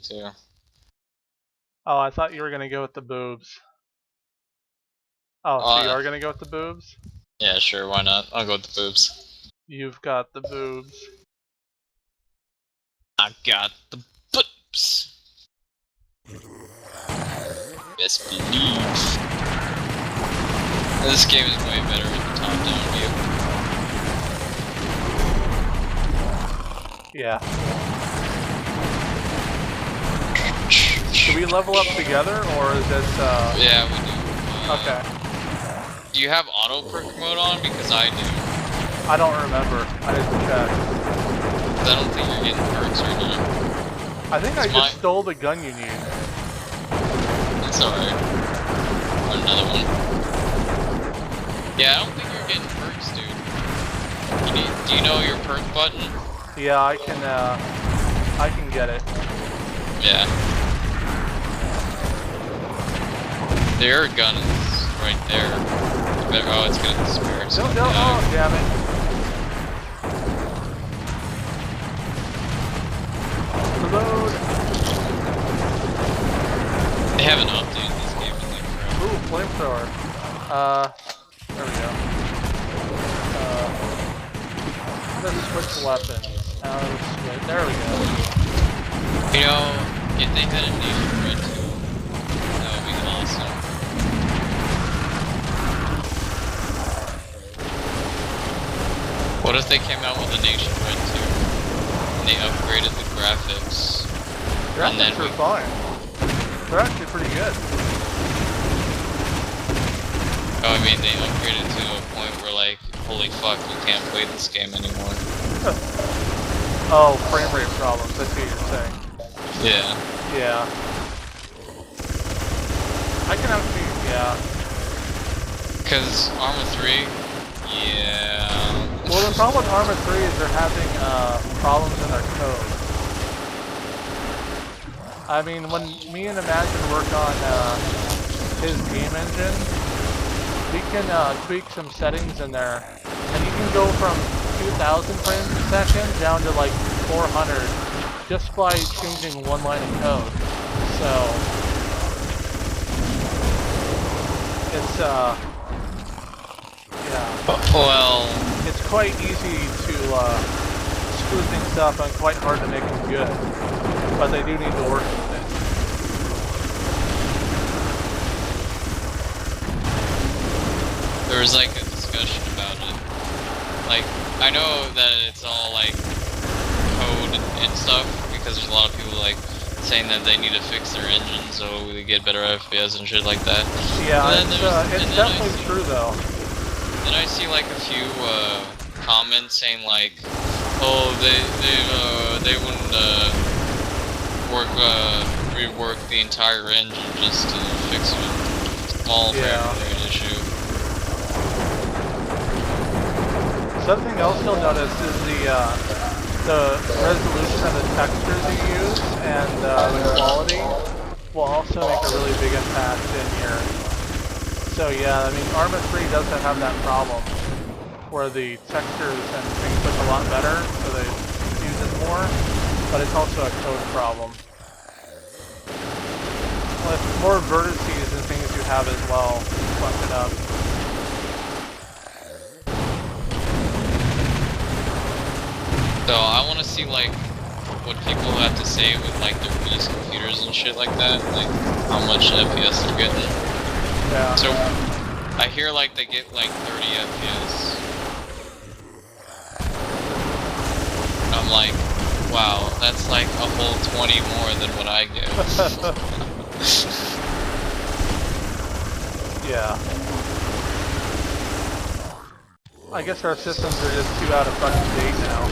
too. Oh, I thought you were gonna go with the boobs. Oh, so you are gonna go with the boobs? Yeah, sure, why not? I'll go with the boobs. You've got the boobs. I got the boobs. Best believe. This game is way better with the top-down view. Yeah. Do we level up together, or is it, Yeah, we do. Okay. Do you have auto perk mode on? Because I do. I don't remember. I didn't check. I don't think you're getting perks right now. I think I just stole the gun you need. It's alright. Or another one. Yeah, I don't think you're getting perks, dude. Do you know your perk button? Yeah, I can get it. Yeah. The air gun is right there. Oh, it's gonna disappear. So no, oh, damn it. Reload. They haven't updated this game in like forever. Ooh, flamethrower. There we go. Let's switch weapons. There we go. You know, if they had a nation red too, that would be awesome. What if they came out with a nation red too, and they upgraded the graphics? Graphics are fine. They're actually pretty good. Oh, I mean, they upgraded to a point where like, holy fuck, you can't play this game anymore. Oh, frame rate problems, I see what you're saying. Yeah. Yeah. I can actually, yeah. Because Arma 3, yeah. Well, the problem with Arma 3 is they're having problems in their code. I mean, when me and Imagine work on his game engine, we can tweak some settings in there, and you can go from 2,000 frames per second down to like 400 just by changing one line of code. So it's yeah. Well, it's quite easy to screw things up and quite hard to make them good, but they do need to work with it. there was like a discussion about it. Like, I know that it's all like code and stuff, because there's a lot of people like saying that they need to fix their engine so they get better FPS and shit like that. Yeah, it's definitely true though. Then I see like a few comments saying like, oh, they wouldn't rework the entire engine just to fix a small frame rate issue. Something else you'll notice is the resolution of the textures you use and the quality will also make a really big impact in here. So yeah, I mean, Arma 3 doesn't have that problem where the textures and things look a lot better, so they use it more, but it's also a code problem. With more vertices and things you have as well, fuck it up. So I want to see like what people have to say with like their beast computers and shit like that, like how much FPS they're getting. Yeah. So I hear like they get like 30 FPS. I'm like, wow, that's like a whole 20 more than what I get. Yeah. I guess our systems are just too out of fucking date now.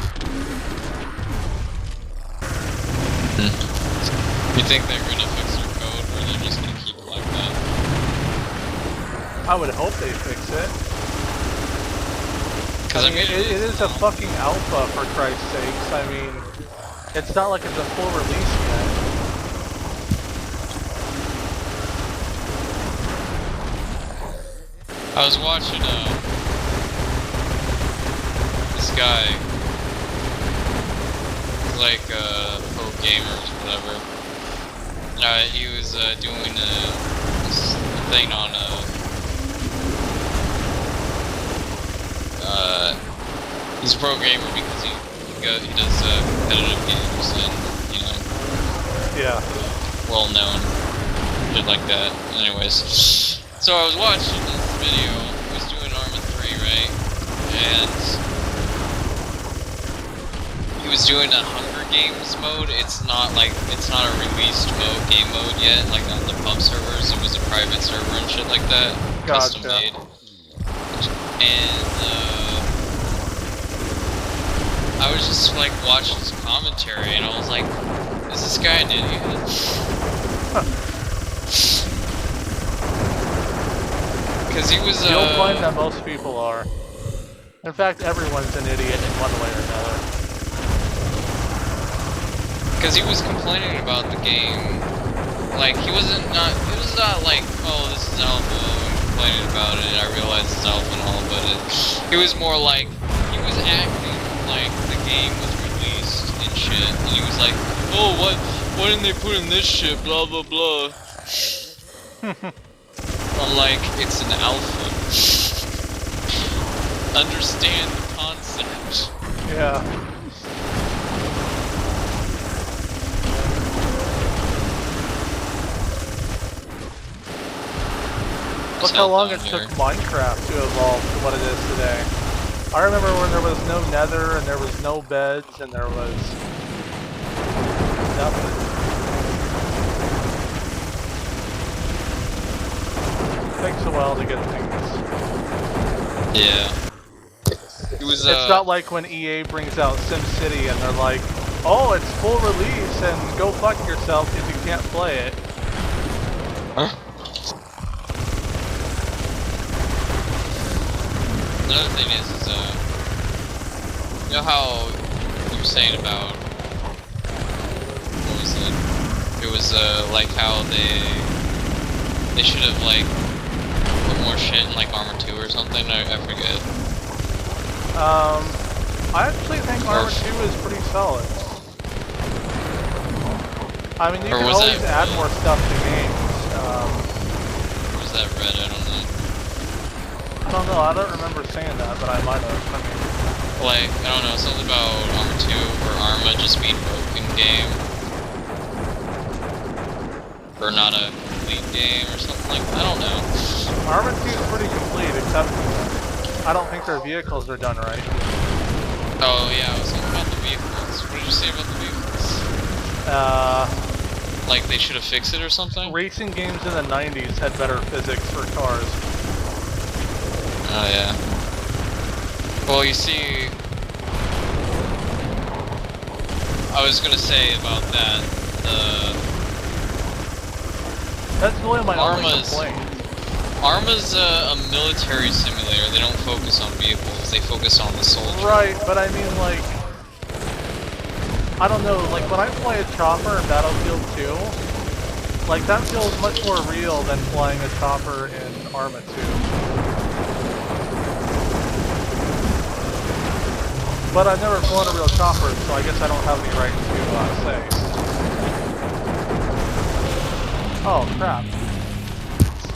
You think they're gonna fix their code, or they're just gonna keep it like that? I would hope they fix it. Because I mean, it is a fucking alpha, for Christ's sakes. I mean, it's not like it's a full release yet. I was watching this guy, like pro gamers, whatever, He was doing this thing on he's a pro gamer because he does competitive games and Yeah. well known shit like that. Anyways, so I was watching this video. He was doing Arma 3, right? And he was doing a Hunger Games mode. It's not a released game mode yet, like on the pub servers. It was a private server and shit like that, Gotcha. custom made. And I was just like watching his commentary, and I was like, "Is this guy an idiot?" Because he was. You'll find that most people are. In fact, everyone's an idiot in one way or another. Because he was complaining about the game, like it was not like, oh, this is alpha, I'm complaining about it, I realize it's alpha and all, but it was more like, he was acting like the game was released and shit, and he was like, oh, why didn't they put in this shit, blah blah blah. I'm like, it's an alpha. Understand the concept. Yeah. Look how long it took Minecraft to evolve to what it is today. I remember when there was no nether and there was no beds and there was nothing. It takes a while to get things. Yeah. It's not like when EA brings out SimCity and they're like, oh, it's full release and go fuck yourself if you can't play it. Huh? Another thing is you know how you were saying about, what was it? It was like how they should have like put more shit in like Arma 2 or something. I forget. I actually think Arma 2 is pretty solid. I mean, you can always add more stuff to games. Or was that red? I don't know. I don't know, I don't remember saying that, but I might have. I mean, like, I don't know, something about Arma 2 or Arma just being broken game. Or not a complete game or something like that. I don't know. Arma 2 is pretty complete, except I don't think their vehicles are done right. Oh yeah, I was talking about the vehicles. What did you say about the vehicles? Like they should have fixed it or something? Racing games in the 90s had better physics for cars. Oh yeah. Well, you see, I was gonna say about that, that's really my only complaint. Arma's a military simulator. They don't focus on vehicles, they focus on the soldier. Right, but I mean, like, I don't know, like when I play a chopper in Battlefield 2, like that feels much more real than flying a chopper in Arma 2. But I've never flown a real chopper, so I guess I don't have any right to say. Oh, crap.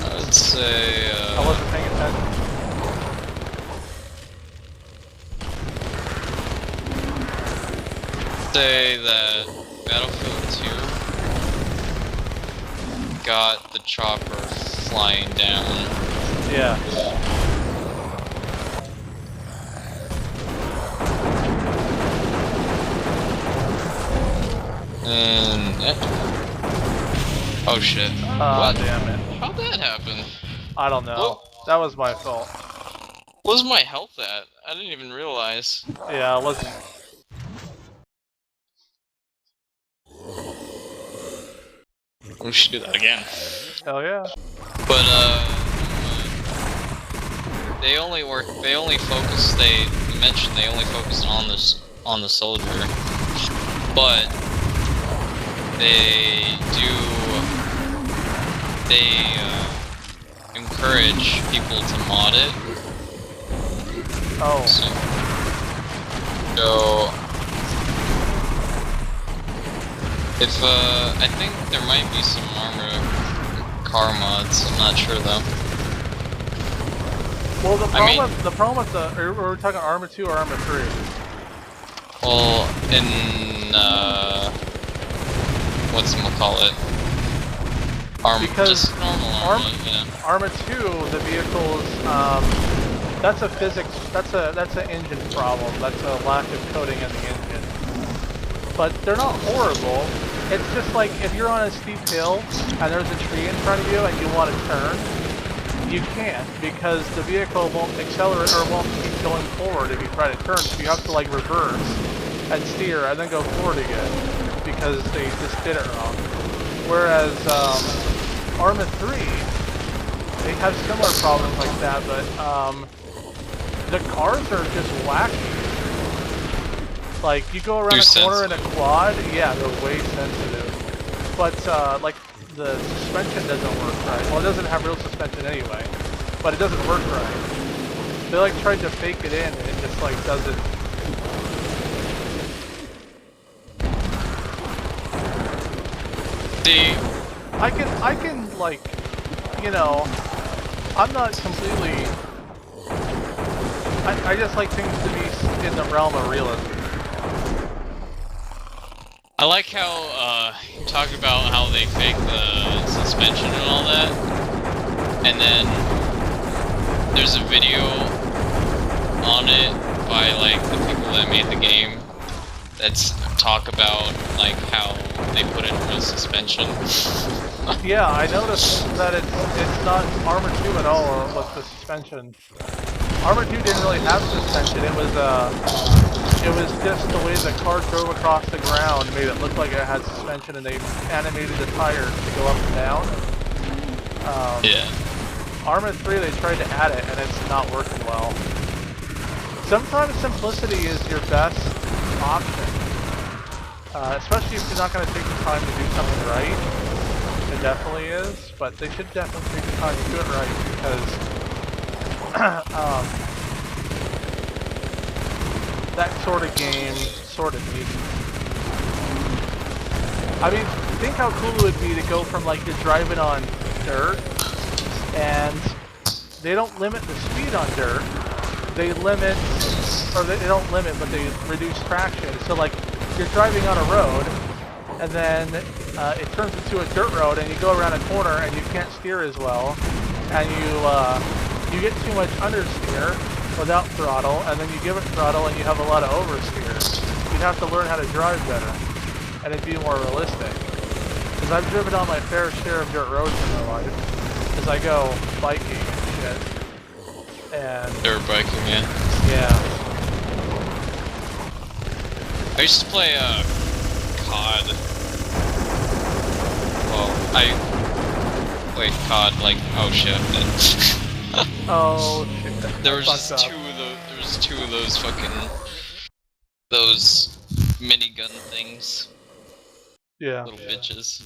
I'd say, I wasn't paying attention. Say that Battlefield 2 got the chopper flying down. Yeah. And oh shit. What? Damn it. How'd that happen? I don't know. What? That was my fault. Where's my health at? I didn't even realize. Yeah, it wasn't. We should do that again. Hell yeah. But they only focus, you mentioned they only focus on the soldier. But they encourage people to mod it. Oh. So If, I think there might be some armor car mods, I'm not sure though. Well, the problem with the, are we talking Arma 2 or Arma 3? Well, in, whatchamacallit? Because just normal armor, you know. Arma 2, the vehicles, that's a physics, that's an engine problem. That's a lack of coding in the engine. But they're not horrible. It's just like if you're on a steep hill and there's a tree in front of you and you want to turn, you can't because the vehicle won't accelerate or won't keep going forward if you try to turn. So you have to like reverse and steer and then go forward again because they just did it wrong. Whereas Arma 3, they have similar problems like that, but the cars are just wacky. Like, you go around a corner in a quad, yeah, they're way sensitive. But, like, the suspension doesn't work right. Well, it doesn't have real suspension anyway, but it doesn't work right. They, like, tried to fake it in, and it just, like, doesn't... I can, like, you know, I'm not completely... I just like things to be in the realm of realism. I like how, you talked about how they fake the suspension and all that, and then there's a video on it by, like, the people that made the game that's talk about, like, how they put in real suspension. Yeah, I noticed that it's not Arma 2 at all with the suspension. Arma 2 didn't really have suspension, it was just the way the car drove across the ground made it look like it had suspension, and they animated the tires to go up and down. Yeah. Arma 3, they tried to add it, and it's not working well. Sometimes simplicity is your best option. Especially if you're not going to take the time to do something right. It definitely is, but they should definitely take the time to do it right, because that sort of game sort of needs it. I mean, think how cool it would be to go from, like, you're driving on dirt, and they don't limit the speed on dirt. They limit, or they don't limit, but they reduce traction. So, like, you're driving on a road, and then it turns into a dirt road, and you go around a corner, and you can't steer as well, and you get too much understeer without throttle, and then you give it throttle, and you have a lot of oversteer. You'd have to learn how to drive better, and it'd be more realistic. Because I've driven on my fair share of dirt roads in my life, because I go biking and shit. And dirt biking, yeah. Yeah. I used to play, COD. Well, COD, like, oh shit, I'm dead. Oh shit. There was just two of those fucking, those minigun things. Yeah. Little bitches.